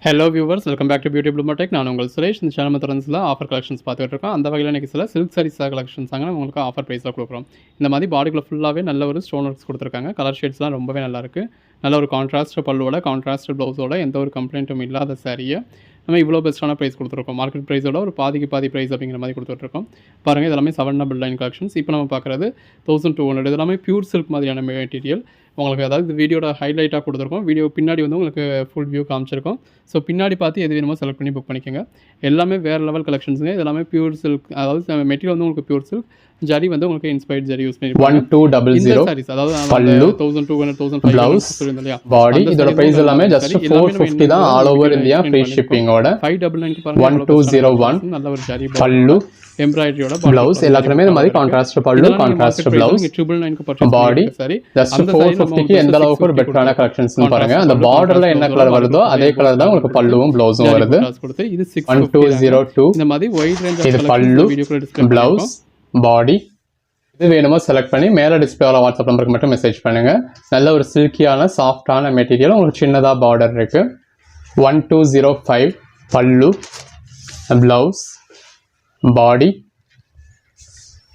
Hello viewers, welcome back to beauty bloomer tech. நான் உங்கள் சுரேஷ். இந்த சேனல் மெத்தட்ஸில் ஆஃபர் கலெக்ஷன்ஸ் பார்த்துட்டு இருக்கோம். அந்த வகையில் இன்றைக்கி சில சில்க் சாரீஸ் கலெக்ஷன்ஸ் தாங்க உங்களுக்கு ஆஃபர் ப்ரைஸில் கொடுக்குறோம். இந்த மாதிரி பாடிக்குள்ள ஃபுல்லாகவே நல்ல ஒரு ஸ்டோன் ஒர்க்ஸ் கொடுத்துருக்காங்க. கலர் ஷேட்ஸ்லாம் ரொம்பவே நல்லாயிருக்கு. நல்ல ஒரு கான்ட்ராஸ்ட் பல்லுவோட, கான்ட்ராஸ்ட் ப்ளவுஸோட எந்த ஒரு கம்ப்ளைண்ட்டும் இல்லாத சாரியை நம்ம இவ்வளோ பெஸ்ட்டான ப்ரைஸ் கொடுத்துருக்கோம். மார்க்கெட் ப்ரைஸோட ஒரு பாதிக்கு பாதி ப்ரைஸ் அப்படிங்கிற மாதிரி கொடுத்துட்ருக்கோம். பாருங்கள், இதெல்லாமே 7 லைன் கலெக்ஷன்ஸ். இப்போ நம்ம பார்க்குறது 1200. இதெல்லாமே பியூர் சில்க் மாதிரியான மெட்டீரியல். உங்களுக்கு அதாவது வீடியோட ஹைலைட்டாக கொடுத்துருக்கோம். வீடியோ பின்னாடி வந்து உங்களுக்கு ஃபுல் வியூ காமிச்சிருக்கோம். ஸோ பின்னாடி பார்த்து எது வேணுமோ செலக்ட் பண்ணி புக் பண்ணிக்கோங்க. எல்லாமே வேறு லெவல் கலெக்ஷன்ஸுங்க. இதெல்லாமே பியூர் சில்க், அதாவது மெட்டீரியல் வந்து உங்களுக்கு பியூர் சில்க், ஜரி வந்து உங்களுக்கு இன்ஸ்பைர்ட் ஜரி யூஸ் பண்ணி 1200 சாரீஸ். அதாவது பல்லு 1200 1500 ப்ளவுஸ் இல்லையா, பாடி இதோட பிரைஸ் எல்லாமே ஜஸ்ட் 450 தான். ஆல் ஓவர் இந்தியா ஃப்ரீ ஷிப்பிங்கோட. 599 பாருங்க. 1201 நல்ல ஒரு ஜரி பல்லு எம்ப்ராய்டரியோட ப்ளவுஸ் எல்லாத்துலயுமே இந்த மாதிரி கான்ட்ராஸ்ட் பல்லு, கான்ட்ராஸ்ட் ப்ளவுஸ், 999 பாடி ஜஸ்ட் 450 க்கு எந்த அளவுக்கு ஒரு பெட்டரான கலெக்ஷன்ஸ் பாருங்க. அந்த பார்டர்ல என்ன கலர் வருதோ அதே கலர் தான் உங்களுக்கு பல்லுவும் ப்ளவுஸும் வருது. இது 1202. இந்த மாதிரி வைட் ரேஞ்ச் இது பல்லு, ப்ளவுஸ், பாடி. இது வேணுமோ செலக்ட் பண்ணி மேலே டிஸ்பிளேல வாட்ஸ்அப் நம்பருக்கு மட்டும் மெசேஜ் பண்ணுங்க. நல்ல ஒரு சில்கியான சாஃப்டான மெட்டீரியல். உங்களுக்கு சின்னதாக பார்டர் இருக்கு. 1205 பல்லு, ப்ளவுஸ், பாடி.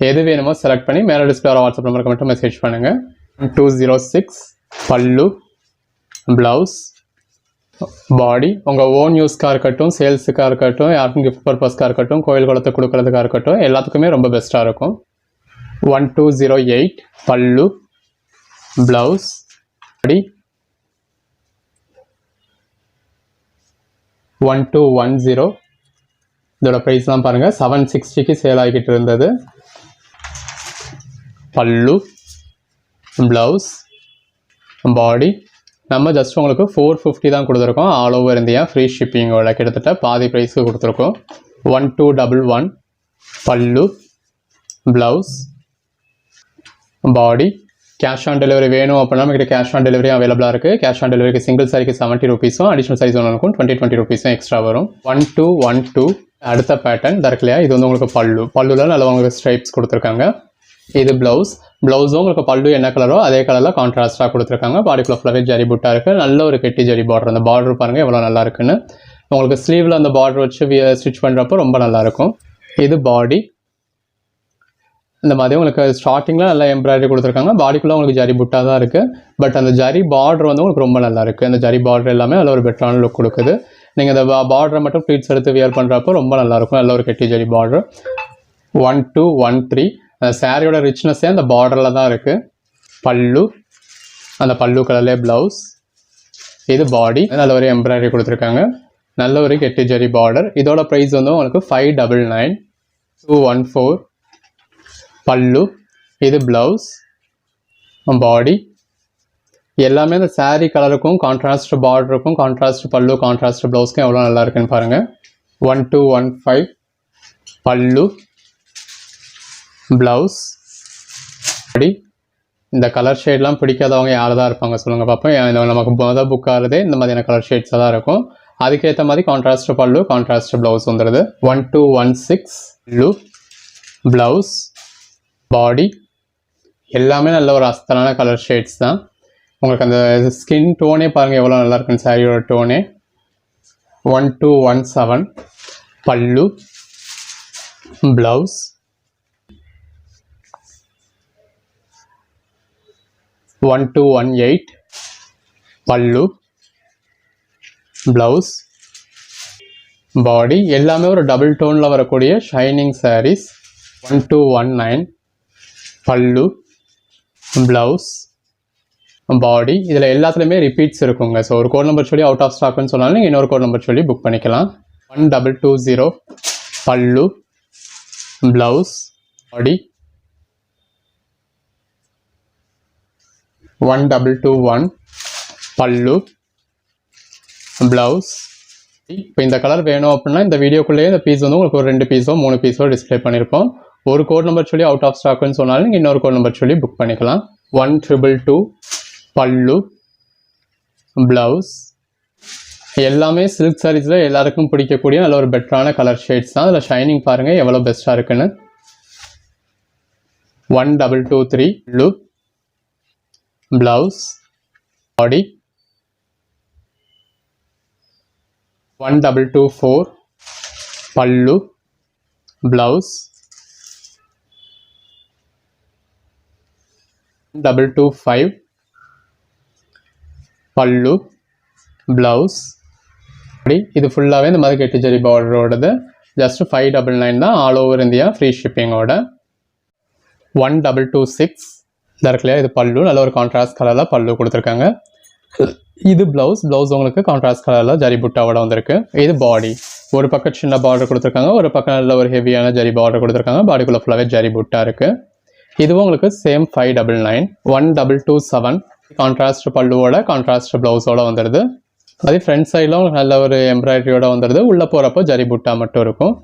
எது வேணுமோ செலக்ட் பண்ணி மேலே டிஸ்பிளேல வாட்ஸ்அப் நம்பருக்கு மட்டும் மெசேஜ் பண்ணுங்க. 1206 பல்லு, ப்ளவுஸ், பாடி. உங்கள் ஓன் யூஸ்க்காக இருக்கட்டும், சேல்ஸுக்காக இருக்கட்டும், யாருக்கும் கிஃப்ட் பர்பஸ்க்காக இருக்கட்டும், கோயில் குளத்தை கொடுக்கறதுக்காக இருக்கட்டும், எல்லாத்துக்குமே ரொம்ப பெஸ்ட்டாக இருக்கும். 1208 பல்லு, ப்ளவுஸ், பாடி. 1210 இதோட ப்ரைஸ்லாம் பாருங்கள். 760க்கு சேல் ஆகிக்கிட்டு இருந்தது. பல்லு, ப்ளவுஸ், பாடி. நம்ம ஜஸ்ட் உங்களுக்கு 450 தான் கொடுத்துருக்கோம். ஆல் ஓவர் இந்தியா ஃப்ரீ ஷிப்பிங்கோட கிட்டத்தட்ட பாதி ப்ரைஸுக்கு கொடுத்துருக்கோம். 1211 பல்லு, blouse, body. Cash on delivery வேணும் அப்படின்னா நம்மகிட்ட கேஷ் ஆன் டெலிவரி அவைலபிளாக இருக்குது. கேஷ் ஆன் டெலிவரிக்கு சிங்கிள் சாரிக்கு 70 ருபீஸும், அடிஷனல் சாரீஸ் ஒன்றுக்கும் 20 ருபீஸும் எக்ஸ்ட்ரா வரும். 1212 அடுத்த பேட்டர்ன் தரக்கலையா. இது வந்து உங்களுக்கு பல்லுல நல்ல உங்களுக்கு ஸ்ட்ரைப்ஸ் கொடுத்துருக்காங்க. இது ப்ளவுஸும் உங்களுக்கு பல்லு என்ன கலரோ அதே கலரில் கான்ட்ராஸ்டாக கொடுத்துருக்காங்க. பாடிக்குள்ள ஃபுல்லாகவே ஜரி புட்டா இருக்குது. நல்ல ஒரு கெட்டி ஜரி பார்டர். அந்த பார்டர் பாருங்கள் எவ்வளோ நல்லா இருக்குன்னு. உங்களுக்கு ஸ்லீவில் அந்த பார்டர் வச்சு ஸ்டிச் பண்ணுறப்போ ரொம்ப நல்லாயிருக்கும். இது பாடி. இந்த மாதிரி உங்களுக்கு ஸ்டார்டிங்கில் நல்லா எம்ப்ராய்டரி கொடுத்துருக்காங்க. பாடிக்குள்ளே உங்களுக்கு ஜரி புட்டா தான் இருக்குது. பட் அந்த ஜரி பார்டர் வந்து உங்களுக்கு ரொம்ப நல்லா இருக்குது. அந்த ஜரி பார்டர் எல்லாமே நல்ல ஒரு பெட்டரான லுக் கொடுக்குது. நீங்கள் அந்த பார்டரை மட்டும் ப்ளீட்ஸ் எடுத்து வியர் பண்ணுறப்போ ரொம்ப நல்லாயிருக்கும். நல்ல ஒரு கெட்டி ஜரி பார்டர். 1213 அந்த சாரியோட ரிச்னஸ்ஸே அந்த பார்டரில் தான் இருக்குது. பல்லு, அந்த பல்லு கலர்லேயே ப்ளவுஸ். இது பாடி. நல்ல ஒரு எம்ப்ராய்டரி கொடுத்துருக்காங்க. நல்ல ஒரு கெட்டி ஜரி பார்டர். இதோட ப்ரைஸ் வந்து உங்களுக்கு 599. 214 பல்லு. இது ப்ளவுஸ், பாடி. எல்லாமே அந்த சாரீ கலருக்கும் கான்ட்ராஸ்ட் பார்டருக்கும் கான்ட்ராஸ்ட் பல்லு, கான்ட்ராஸ்ட் ப்ளவுஸ்க்கும் எவ்வளோ நல்லா இருக்குன்னு பாருங்கள். 1215 பல்லு, ப்ளவுஸ், பாடி. இந்த கலர் ஷேட்லாம் பிடிக்காதவங்க யார் தான் இருப்பாங்க சொல்லுங்கள் பார்ப்போம். நமக்கு மொதல் புக் ஆகிறதே இந்த மாதிரியான கலர் ஷேட்ஸாக தான் இருக்கும். அதுக்கேற்ற மாதிரி கான்ட்ராஸ்ட் பல்லு, கான்ட்ராஸ்ட் ப்ளவுஸ் வந்துடுது. 1216 பல்லு, ப்ளவுஸ், பாடி. எல்லாமே நல்ல ஒரு அஸ்தலான கலர் ஷேட்ஸ் தான். உங்களுக்கு அந்த ஸ்கின் டோனே பாருங்கள் எவ்வளோ நல்லா இருக்குன்னு சாரியோட டோனே. 1217 பல்லு, ப்ளவுஸ், 1218 பல்லு, ப்ளவுஸ், பாடி. எல்லாமே ஒரு டபுள் டோனில் வரக்கூடிய ஷைனிங் சாரீஸ். 1219 பல்லு, ப்ளவுஸ், பாடி. இதில் எல்லாத்துலேயுமே ரிப்பீட்ஸ் இருக்குங்க. ஸோ ஒரு கோட் நம்பர் சொல்லி அவுட் ஆஃப் ஸ்டாக்னு சொன்னாலும் நீங்கள் இன்னொரு கோட் நம்பர் சொல்லி புக் பண்ணிக்கலாம். 1220 பல்லு, ப்ளவுஸ், பாடி. 1221 பல்லு, ப்ளவுஸ். இப்போ இந்த கலர் வேணும் அப்படின்னா இந்த வீடியோக்குள்ளேயே இந்த பீஸ் வந்து உங்களுக்கு ஒரு 2 பீஸோ 3 பீஸோ டிஸ்பிளே பண்ணியிருப்போம். ஒரு கோட் நம்பர் சொல்லி அவுட் ஆஃப் ஸ்டாக்னு சொன்னாலும் நீங்கள் இன்னொரு கோட் நம்பர் சொல்லி புக் பண்ணிக்கலாம். 1222 பல்லு, ப்ளவுஸ். எல்லாமே சில்க் சாரீஸில் எல்லாருக்கும் பிடிக்கக்கூடிய நல்ல ஒரு பெட்டரான கலர் ஷேட்ஸ் தான். அதில் ஷைனிங் பாருங்கள் எவ்வளோ பெஸ்ட்டாக இருக்குன்னு. 1223 பல்லு, ப்ளவுஸ், பாடி. 1224 பல்லு ப்ளவுஸ் 225 பல்லு ப்ளவுஸ். அப்படி இது ஃபுல்லாகவே இந்த மாதிரி கெட்டி ஜரி பார்டரோடது. ஜஸ்ட் 599 தான் ஆல் ஓவர் இந்தியா ஃப்ரீ ஷிப்பிங்கோட. 1226 தரக்கலையா இது பல்லு, நல்ல ஒரு கான்ட்ராஸ்ட் கலரில் பல்லு கொடுத்துருக்காங்க. இது ப்ளவுஸ் உங்களுக்கு கான்ட்ராஸ்ட் கலரில் ஜரி புட்டாவோட வந்திருக்கு. இது பாடி, ஒரு பக்கம் சின்ன பார்டர் கொடுத்துருக்காங்க, ஒரு பக்கம் நல்ல ஒரு ஹெவியான ஜரி பார்டர் கொடுத்துருக்காங்க. பாடிக்குள்ளே ஃபுல்லாகவே ஜரி புட்டா இருக்குது. இதுவும் உங்களுக்கு சேம் 599. 1227 கான்ட்ராஸ்ட் பல்லுவோட கான்ட்ராஸ்ட் ப்ளவுஸோட வந்துடுது. அதே ஃப்ரண்ட் சைடில் உங்களுக்கு நல்ல ஒரு எம்ப்ராய்டரியோட வந்துடுது. உள்ளே போகிறப்போ ஜரி புட்டா மட்டும் இருக்கும்.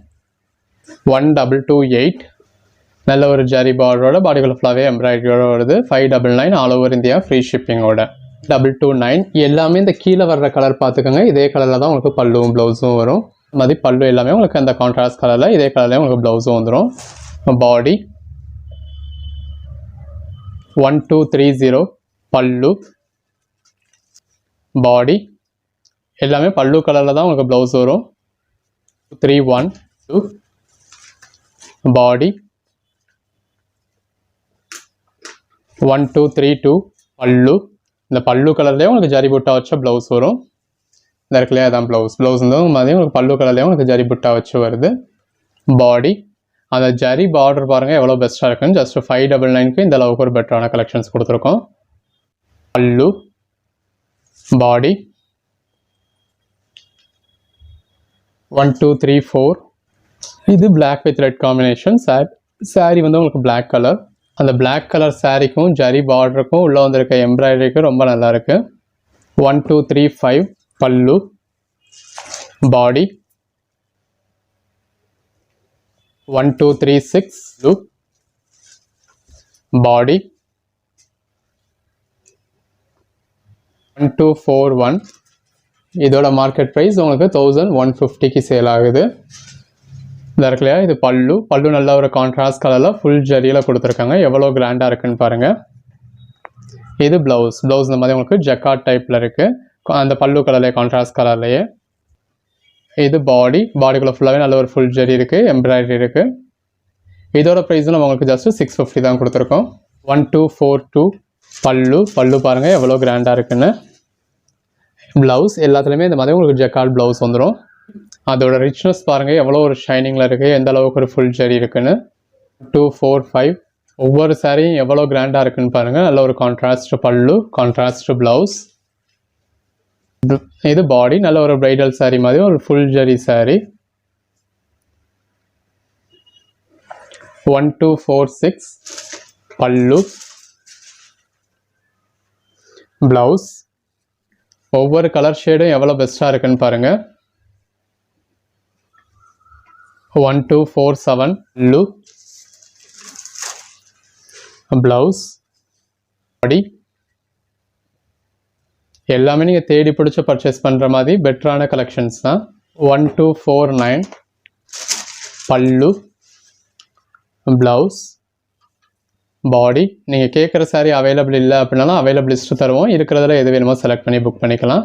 1228 நல்ல ஒரு ஜரி பார்டரோட பாடிக்குள்ளே ஃபுல்லாகவே எம்ப்ராய்டரியோட வருது. 599 ஆல் ஓவர் இந்தியா ஃப்ரீ ஷிப்பிங்கோட. 229 எல்லாமே இந்த கீழே வர்ற கலர் பார்த்துக்கோங்க. இதே கலரில் தான் உங்களுக்கு பல்லுவும் ப்ளவுஸும் வரும். அது மாதிரி பல்லு எல்லாமே உங்களுக்கு அந்த கான்ட்ராஸ்ட் கலரில் இதே கலர்லேயே உங்களுக்கு ப்ளவுஸும் வந்துடும். பாடி 1230 பல்லு பாடி எல்லாமே பல்லு கலரில் தான் உங்களுக்கு ப்ளவுஸ் வரும். 312 பாடி 1232 பல்லு. இந்த பல்லு கலர்லேயே உங்களுக்கு ஜரி புட்டா வச்ச ப்ளவுஸ் வரும். இந்த இருக்குல்லையே அதான் ப்ளவுஸ் வந்து மாதிரி உங்களுக்கு பல்லு கலர்லேயே உங்களுக்கு ஜரி புட்டா வச்சு வருது. பாடி அந்த ஜரி பார்டர் பாருங்கள் எவ்வளோ பெஸ்ட்டாக இருக்குன்னு. ஜஸ்ட் 599க்கு இந்த அளவுக்கு ஒரு பெட்டரான கலெக்ஷன்ஸ் கொடுத்துருக்கோம். பல்லு பாடி 1234 இது black with red combination. Sari வந்து உங்களுக்கு பிளாக் கலர். அந்த பிளாக் கலர் சாரிக்கும் ஜரி பார்டருக்கும் உள்ளே வந்திருக்க எம்ப்ராய்டரிக்கும் ரொம்ப நல்லா இருக்கு. 1235 பல்லு பாடி 1236 பாடி 1241 இதோட மார்க்கெட் ப்ரைஸ் உங்களுக்கு 1150க்கு சேல் ஆகுது. இந்த இருக்குல்லையா இது பல்லு நல்ல ஒரு கான்ட்ராஸ்ட் கலரில் ஃபுல் ஜரியில் கொடுத்துருக்காங்க. எவ்வளோ கிராண்டாக இருக்குன்னு பாருங்கள். இது ப்ளவுஸ் இந்த மாதிரி உங்களுக்கு ஜக்கார்ட் டைப்பில் இருக்குது. அந்த பல்லு கலர்லேயே கான்ட்ராஸ்ட் கலர்லேயே. இது பாடிக்குள்ளே ஃபுல்லாகவே நல்ல ஒரு ஃபுல் ஜரி இருக்குது, எம்ப்ராய்டரி இருக்குது. இதோட ப்ரைஸும் நம்ம உங்களுக்கு ஜஸ்ட் 650 தான் கொடுத்துருக்கோம். 1242 பல்லு பாருங்கள் எவ்வளோ கிராண்டாக இருக்குன்னு. ப்ளவுஸ் எல்லாத்துலேயுமே இந்த மாதிரி உங்களுக்கு ஜக்கார்ட் ப்ளவுஸ் வந்துடும். அதோட ரிச்னஸ் பாருங்கள் எவ்வளோ ஒரு ஷைனிங்கில் இருக்குது, எந்த அளவுக்கு ஒரு ஃபுல் ஜரி இருக்குன்னு. 245 ஒவ்வொரு சாரியும் எவ்வளோ கிராண்டாக இருக்குன்னு பாருங்கள். நல்ல ஒரு கான்ட்ராஸ்ட் பல்லு, கான்ட்ராஸ்ட் ப்ளவுஸ். இது பாடி நல்ல ஒரு பிரைடல் சாரி மாதிரி ஒரு ஃபுல் ஜரி சாரி. 1246 பல்லு ப்ளவுஸ். ஒவ்வொரு கலர் ஷேடும் எவ்வளோ பெஸ்ட்டாக இருக்குன்னு பாருங்கள். 1247 பல்லு ப்ளவுஸ் பாடி எல்லாமே நீங்கள் தேடி பிடிச்சி பர்ச்சேஸ் பண்ணுற மாதிரி பெட்டரான கலெக்ஷன்ஸ் தான். 1249 பல்லு ப்ளவுஸ் பாடி. நீங்கள் கேட்குற சாரீ அவைலபிள் இல்லை அப்படின்னாலும் அவைலபிள் லிஸ்ட்டு தருவோம். இருக்கிறதுல எது வேணுமோ செலக்ட் பண்ணி புக் பண்ணிக்கலாம்.